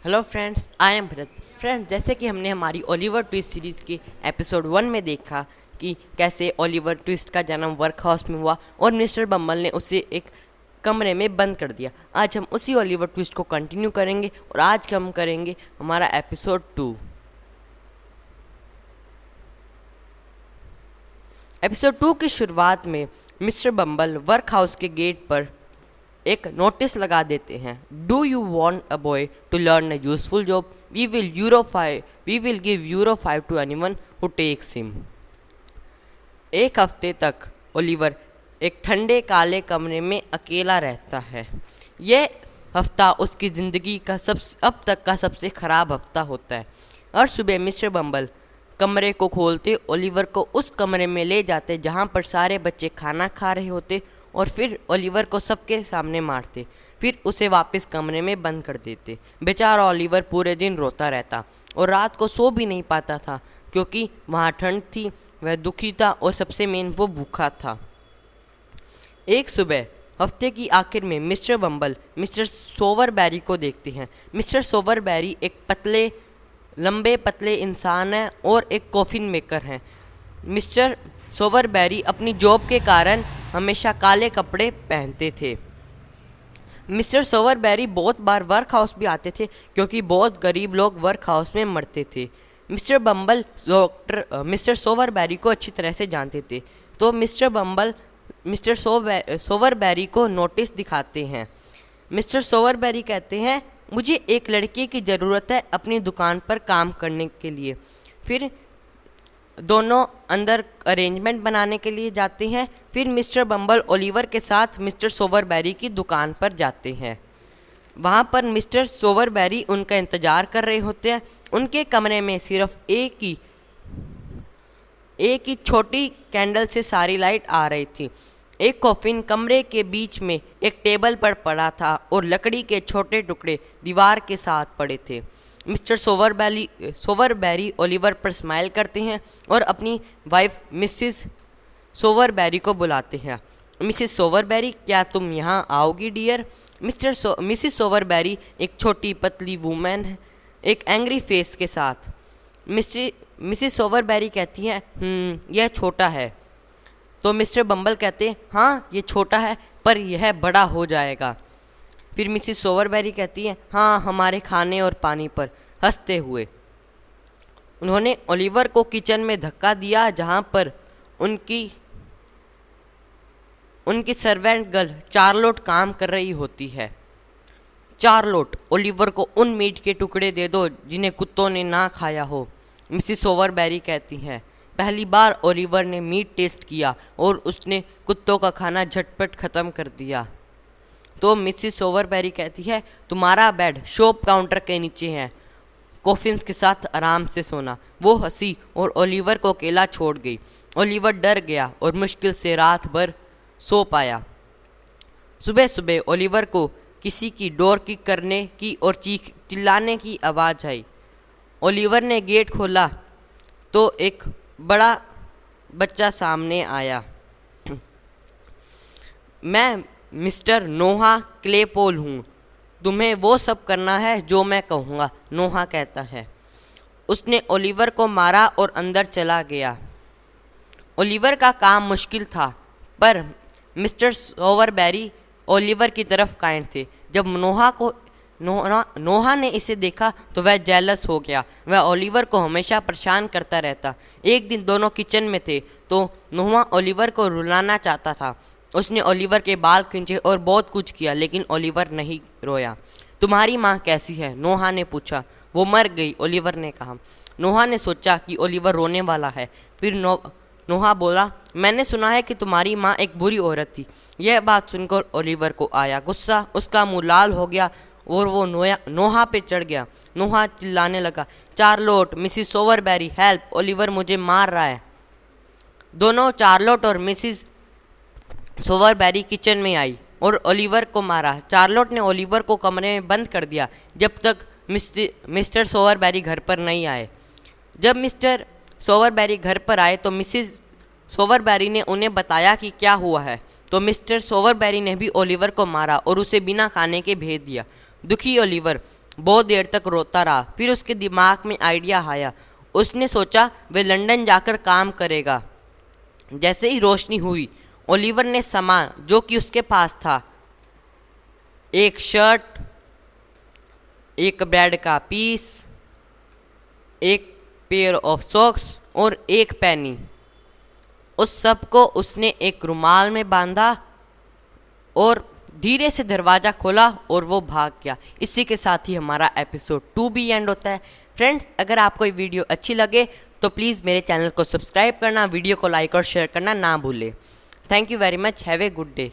Hello friends, I am Bharat. Friends, जैसे कि हमने हमारी ओलिवर ट्विस्ट सीरीज़ के एपिसोड 1 में देखा कि कैसे ओलिवर ट्विस्ट का जन्म वर्क हाउस में हुआ और मिस्टर बम्बल ने उसे एक कमरे में बंद कर दिया। आज हम उसी ओलिवर ट्विस्ट को कंटिन्यू करेंगे और आज हम करेंगे हमारा एपिसोड 2। एपिसोड 2 की शुरुआत में मिस्टर बम्बल वर्क हाउस के गेट पर एक नोटिस लगा देते हैं। Do you want a boy to learn a useful job? We will give €5 to anyone who takes him. एक हफ्ते तक ओलिवर एक ठंडे काले कमरे में अकेला रहता है। यह हफ्ता उसकी ज़िंदगी का अब तक का सबसे ख़राब हफ्ता होता है। और सुबह मिस्टर बम्बल कमरे को खोलते ओलिवर को उस कमरे में ले जाते जहाँ पर सारे बच्चे खाना खा रहे होते और फिर ओलिवर को सबके सामने मारते, फिर उसे वापस कमरे में बंद कर देते। बेचारा ओलिवर पूरे दिन रोता रहता और रात को सो भी नहीं पाता था क्योंकि वहाँ ठंड थी, वह दुखी था और सबसे मेन वो भूखा था। एक सुबह हफ्ते की आखिर में मिस्टर बम्बल मिस्टर सोवरबेरी को देखते हैं। मिस्टर सोवरबेरी एक लंबे पतले इंसान है और एक कॉफिन मेकर हैं। मिस्टर सोवरबेरी अपनी जॉब के कारण हमेशा काले कपड़े पहनते थे। मिस्टर सोवरबेरी बहुत बार वर्क हाउस भी आते थे क्योंकि बहुत गरीब लोग वर्क हाउस में मरते थे। मिस्टर बम्बल मिस्टर सोवरबेरी को अच्छी तरह से जानते थे, तो मिस्टर बम्बल मिस्टर सोवरबेरी को नोटिस दिखाते हैं। मिस्टर सोवरबेरी कहते हैं, मुझे एक लड़के की ज़रूरत है अपनी दुकान पर काम करने के लिए। फिर दोनों अंदर अरेंजमेंट बनाने के लिए जाते हैं। फिर मिस्टर बम्बल ओलिवर के साथ मिस्टर सोवरबेरी की दुकान पर जाते हैं। वहाँ पर मिस्टर सोवरबेरी उनका इंतज़ार कर रहे होते हैं। उनके कमरे में सिर्फ एक ही छोटी कैंडल से सारी लाइट आ रही थी। एक कॉफिन कमरे के बीच में एक टेबल पर पड़ा था और लकड़ी के छोटे टुकड़े दीवार के साथ पड़े थे। मिस्टर सोवरबेरी ओलिवर पर स्माइल करते हैं और अपनी वाइफ मिसिस सोवरबेरी को बुलाते हैं। मिसिस सोवरबेरी, क्या तुम यहाँ आओगी डियर? मिसिस सोवरबेरी एक छोटी पतली वूमेन है, एक एंग्री फेस के साथ। मिसिस सोवरबेरी कहती हैं, यह छोटा है। तो मिस्टर बम्बल कहते हैं, हाँ ये छोटा है पर यह बड़ा हो जाएगा। फिर मिसिस सोवरबेरी कहती हैं, हाँ हमारे खाने और पानी पर, हंसते हुए। उन्होंने ओलिवर को किचन में धक्का दिया जहाँ पर उनकी सर्वेंट गर्ल चार्लोट काम कर रही होती है। चार्लोट, ओलिवर को उन मीट के टुकड़े दे दो जिन्हें कुत्तों ने ना खाया हो, मिसिस सोवरबेरी कहती हैं। पहली बार ओलिवर ने मीट टेस्ट किया और उसने कुत्तों का खाना झटपट ख़त्म कर दिया। तो मिसिस सोवरबेरी कहती है, तुम्हारा बेड शॉप काउंटर के नीचे है, कॉफिन्स के साथ आराम से सोना। वो हंसी और ओलिवर को अकेला छोड़ गई। ओलिवर डर गया और मुश्किल से रात भर सो पाया। सुबह सुबह ओलिवर को किसी की डोर किक करने की और चिल्लाने की आवाज़ आई। ओलिवर ने गेट खोला तो एक बड़ा बच्चा सामने आया। मैं मिस्टर नोहा क्लेपोल हूँ, तुम्हें वो सब करना है जो मैं कहूँगा, नोहा कहता है। उसने ओलिवर को मारा और अंदर चला गया। ओलिवर का काम मुश्किल था पर मिस्टर सोवरबेरी ओलिवर की तरफ कायम थे। जब नोहा ने इसे देखा तो वह जेलस हो गया। वह ओलिवर को हमेशा परेशान करता रहता। एक दिन दोनों किचन में थे तो नोहा ओलिवर को रुलाना चाहता था। उसने ओलिवर के बाल खींचे और बहुत कुछ किया लेकिन ओलिवर नहीं रोया। तुम्हारी माँ कैसी है? नोहा ने पूछा। वो मर गई, ओलिवर ने कहा। नोहा ने सोचा कि ओलिवर रोने वाला है। फिर नोहा बोला, मैंने सुना है कि तुम्हारी माँ एक बुरी औरत थी। यह बात सुनकर ओलिवर को आया गुस्सा। उसका मुंह लाल हो गया और वो नोहा पे चढ़ गया। नोहा चिल्लाने लगा, चार्लोट, मिसिस सोवरबेरी, हेल्प, ओलिवर मुझे मार रहा है। दोनों चार्लोट और मिसिस सोवरबेरी किचन में आई और ओलिवर को मारा। चार्लोट ने ओलिवर को कमरे में बंद कर दिया जब तक मिस्टर सोवरबेरी घर पर नहीं आए। जब मिस्टर सोवरबेरी घर पर आए तो मिसिस सोवरबेरी ने उन्हें बताया कि क्या हुआ है। तो मिस्टर सोवरबेरी ने भी ओलिवर को मारा और उसे बिना खाने के भेज दिया। दुखी ओलिवर बहुत देर तक रोता रहा। फिर उसके दिमाग में आइडिया आया। उसने सोचा वह लंदन जाकर काम करेगा। जैसे ही रोशनी हुई, ओलिवर ने सामान जो कि उसके पास था, एक शर्ट, एक ब्रेड का पीस, एक पेयर ऑफ सॉक्स और एक पेनी, उस सब को उसने एक रुमाल में बांधा और धीरे से दरवाज़ा खोला और वो भाग गया। इसी के साथ ही हमारा एपिसोड 2 भी एंड होता है। फ्रेंड्स, अगर आपको ये वीडियो अच्छी लगे तो प्लीज़ मेरे चैनल को सब्सक्राइब करना, वीडियो को लाइक और शेयर करना ना भूलें। Thank you very much. Have a good day.